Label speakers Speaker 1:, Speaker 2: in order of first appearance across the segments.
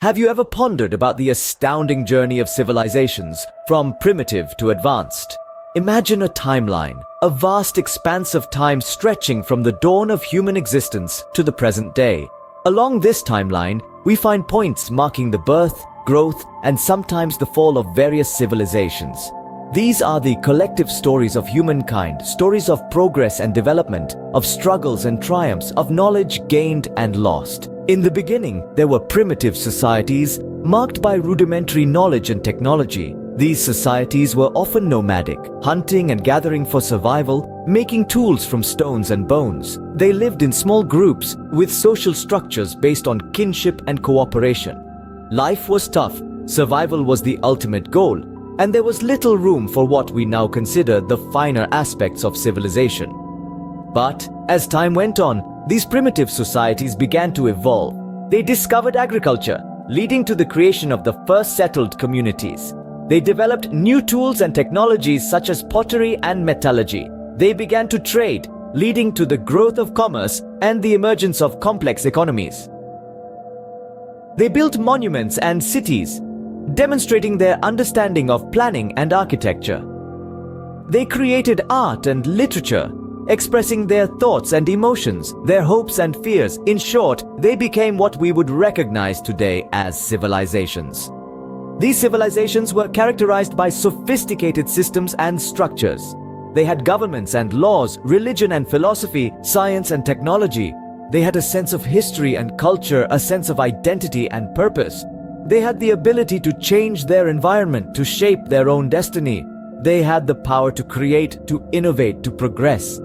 Speaker 1: Have you ever pondered about the astounding journey of civilizations, from primitive to advanced? Imagine a timeline, a vast expanse of time stretching from the dawn of human existence to the present day. Along this timeline, we find points marking the birth, growth, and sometimes the fall of various civilizations. These are the collective stories of humankind, stories of progress and development, of struggles and triumphs, of knowledge gained and lost. In the beginning, there were primitive societies marked by rudimentary knowledge and technology. These societies were often nomadic, hunting and gathering for survival, making tools from stones and bones. They lived in small groups with social structures based on kinship and cooperation. Life was tough, survival was the ultimate goal, and there was little room for what we now consider the finer aspects of civilization. But as time went on, these primitive societies began to evolve. They discovered agriculture, leading to the creation of the first settled communities. They developed new tools and technologies such as pottery and metallurgy. They began to trade, leading to the growth of commerce and the emergence of complex economies. They built monuments and cities, demonstrating their understanding of planning and architecture. They created art and literature, expressing their thoughts and emotions, their hopes and fears. In short, they became what we would recognize today as civilizations. These civilizations were characterized by sophisticated systems and structures. They had governments and laws, religion and philosophy, science and technology. They had a sense of history and culture, a sense of identity and purpose. They had the ability to change their environment, to shape their own destiny. They had the power to create, to innovate, to progress.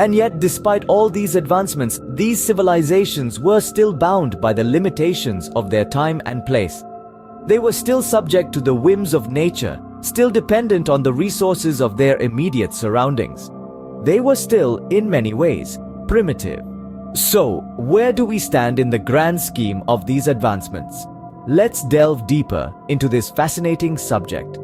Speaker 1: And yet, despite all these advancements, these civilizations were still bound by the limitations of their time and place. They were still subject to the whims of nature, still dependent on the resources of their immediate surroundings. They were still, in many ways, primitive. So, where do we stand in the grand scheme of these advancements? Let's delve deeper into this fascinating subject.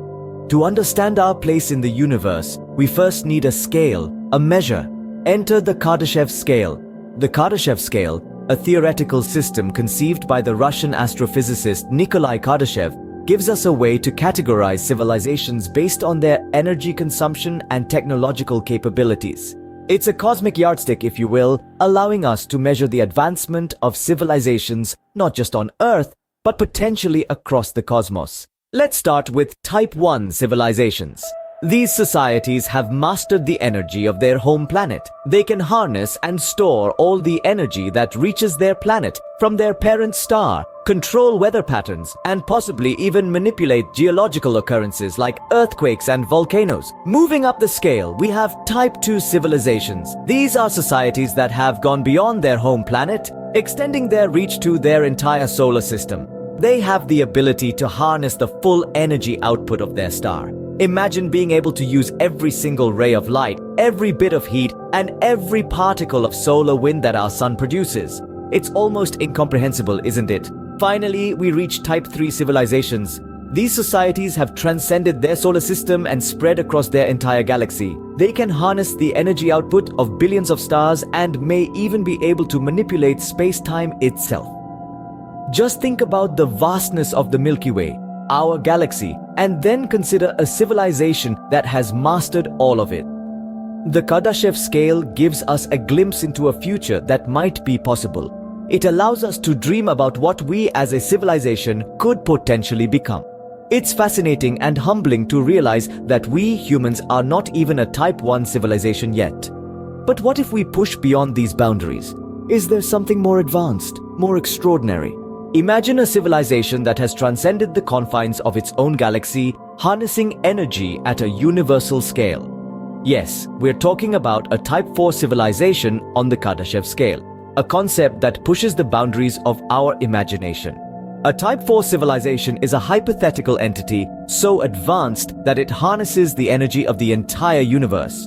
Speaker 1: To understand our place in the universe, we first need a scale, a measure. Enter the Kardashev scale. The Kardashev scale, a theoretical system conceived by the Russian astrophysicist Nikolai Kardashev, gives us a way to categorize civilizations based on their energy consumption and technological capabilities. It's a cosmic yardstick, if you will, allowing us to measure the advancement of civilizations not just on Earth, but potentially across the cosmos. Let's start with Type 1 civilizations. These societies have mastered the energy of their home planet. They can harness and store all the energy that reaches their planet from their parent star, control weather patterns, and possibly even manipulate geological occurrences like earthquakes and volcanoes. Moving up the scale, we have Type 2 civilizations. These are societies that have gone beyond their home planet, extending their reach to their entire solar system. They have the ability to harness the full energy output of their star. Imagine being able to use every single ray of light, every bit of heat, and every particle of solar wind that our sun produces. It's almost incomprehensible, isn't it? Finally, we reach Type 3 civilizations. These societies have transcended their solar system and spread across their entire galaxy. They can harness the energy output of billions of stars and may even be able to manipulate space-time itself. Just think about the vastness of the Milky Way, our galaxy, and then consider a civilization that has mastered all of it. The Kardashev scale gives us a glimpse into a future that might be possible. It allows us to dream about what we as a civilization could potentially become. It's fascinating and humbling to realize that we humans are not even a Type 1 civilization yet. But what if we push beyond these boundaries? Is there something more advanced, more extraordinary? Imagine a civilization that has transcended the confines of its own galaxy, harnessing energy at a universal scale. Yes, we're talking about a Type 4 civilization on the Kardashev scale, a concept that pushes the boundaries of our imagination. A Type 4 civilization is a hypothetical entity so advanced that it harnesses the energy of the entire universe.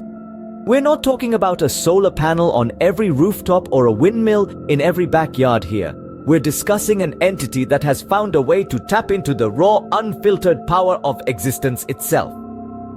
Speaker 1: We're not talking about a solar panel on every rooftop or a windmill in every backyard here. We're discussing an entity that has found a way to tap into the raw, unfiltered power of existence itself.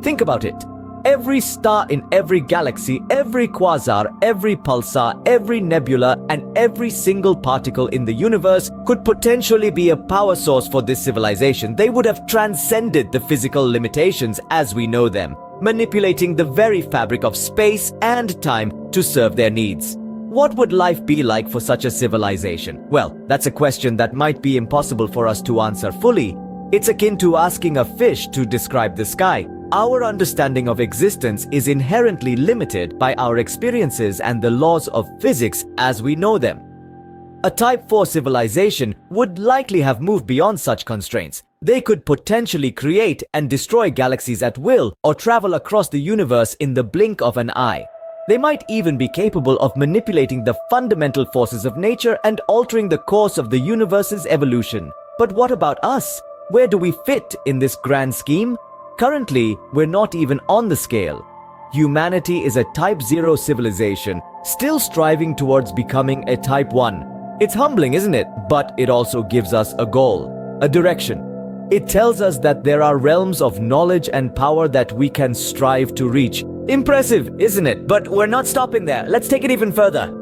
Speaker 1: Think about it. Every star in every galaxy, every quasar, every pulsar, every nebula, and every single particle in the universe could potentially be a power source for this civilization. They would have transcended the physical limitations as we know them, manipulating the very fabric of space and time to serve their needs. What would life be like for such a civilization? Well, that's a question that might be impossible for us to answer fully. It's akin to asking a fish to describe the sky. Our understanding of existence is inherently limited by our experiences and the laws of physics as we know them. A Type 4 civilization would likely have moved beyond such constraints. They could potentially create and destroy galaxies at will or travel across the universe in the blink of an eye. They might even be capable of manipulating the fundamental forces of nature and altering the course of the universe's evolution. But what about us? Where do we fit in this grand scheme? Currently, we're not even on the scale. Humanity is a Type 0 civilization, still striving towards becoming a Type 1. It's humbling, isn't it? But it also gives us a goal, a direction. It tells us that there are realms of knowledge and power that we can strive to reach. Impressive, isn't it? But we're not stopping there. Let's take it even further.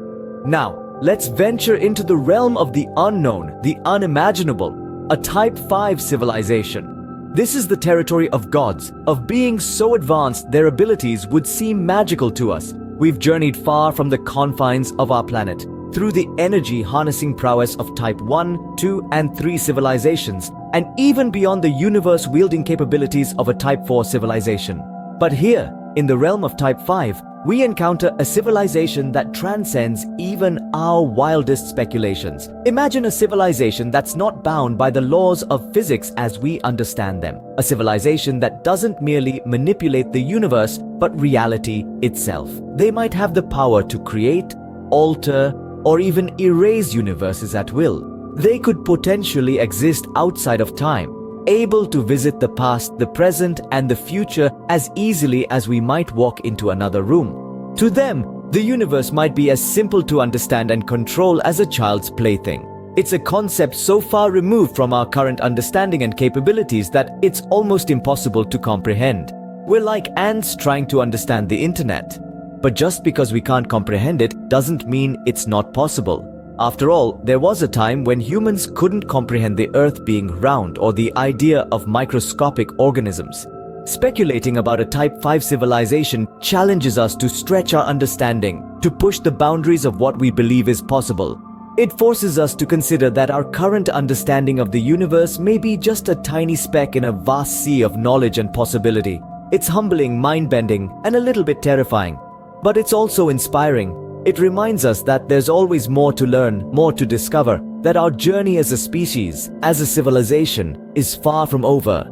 Speaker 1: Now, let's venture into the realm of the unknown, the unimaginable, a Type 5 civilization. This is the territory of gods, of beings so advanced their abilities would seem magical to us. We've journeyed far from the confines of our planet, through the energy-harnessing prowess of Type 1, 2, and 3 civilizations, and even beyond the universe-wielding capabilities of a Type 4 civilization. But here, in the realm of Type 5, we encounter a civilization that transcends even our wildest speculations. Imagine a civilization that's not bound by the laws of physics as we understand them. A civilization that doesn't merely manipulate the universe, but reality itself. They might have the power to create, alter, or even erase universes at will. They could potentially exist outside of time, able to visit the past, the present, and the future as easily as we might walk into another room. To them, the universe might be as simple to understand and control as a child's plaything. It's a concept so far removed from our current understanding and capabilities that it's almost impossible to comprehend. We're like ants trying to understand the internet. But just because we can't comprehend it doesn't mean it's not possible. After all, there was a time when humans couldn't comprehend the Earth being round or the idea of microscopic organisms. Speculating about a Type 5 civilization challenges us to stretch our understanding, to push the boundaries of what we believe is possible. It forces us to consider that our current understanding of the universe may be just a tiny speck in a vast sea of knowledge and possibility. It's humbling, mind-bending, and a little bit terrifying. But it's also inspiring. It reminds us that there's always more to learn, more to discover, that our journey as a species, as a civilization, is far from over.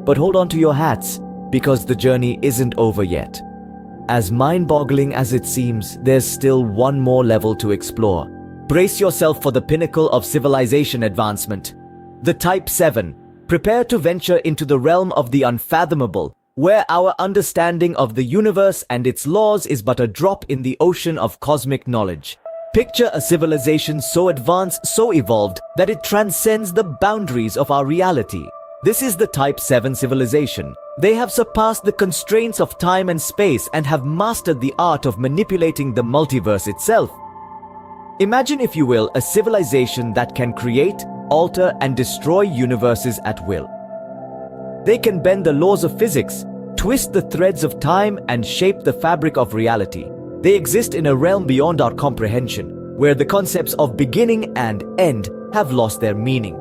Speaker 1: But hold on to your hats, because the journey isn't over yet. As mind-boggling as it seems, there's still one more level to explore. Brace yourself for the pinnacle of civilization advancement. The Type 7. Prepare to venture into the realm of the unfathomable, where our understanding of the universe and its laws is but a drop in the ocean of cosmic knowledge. Picture a civilization so advanced, so evolved, that it transcends the boundaries of our reality. This is the Type 7 civilization. They have surpassed the constraints of time and space and have mastered the art of manipulating the multiverse itself. Imagine, if you will, a civilization that can create, alter, and destroy universes at will. They can bend the laws of physics, twist the threads of time, and shape the fabric of reality. They exist in a realm beyond our comprehension, where the concepts of beginning and end have lost their meaning.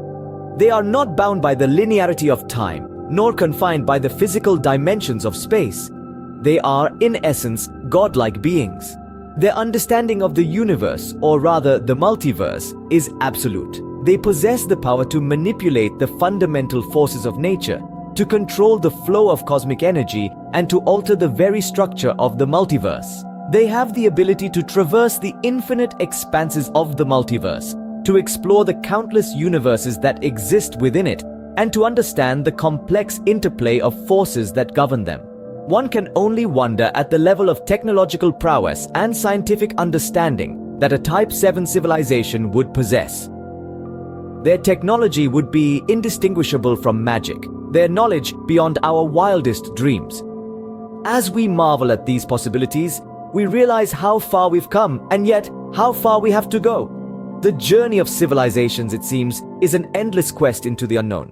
Speaker 1: They are not bound by the linearity of time, nor confined by the physical dimensions of space. They are, in essence, godlike beings. Their understanding of the universe, or rather the multiverse, is absolute. They possess the power to manipulate the fundamental forces of nature, to control the flow of cosmic energy, and to alter the very structure of the multiverse. They have the ability to traverse the infinite expanses of the multiverse, to explore the countless universes that exist within it, and to understand the complex interplay of forces that govern them. One can only wonder at the level of technological prowess and scientific understanding that a Type 7 civilization would possess. Their technology would be indistinguishable from magic, their knowledge beyond our wildest dreams. As we marvel at these possibilities, we realize how far we've come and yet how far we have to go. The journey of civilizations, it seems, is an endless quest into the unknown.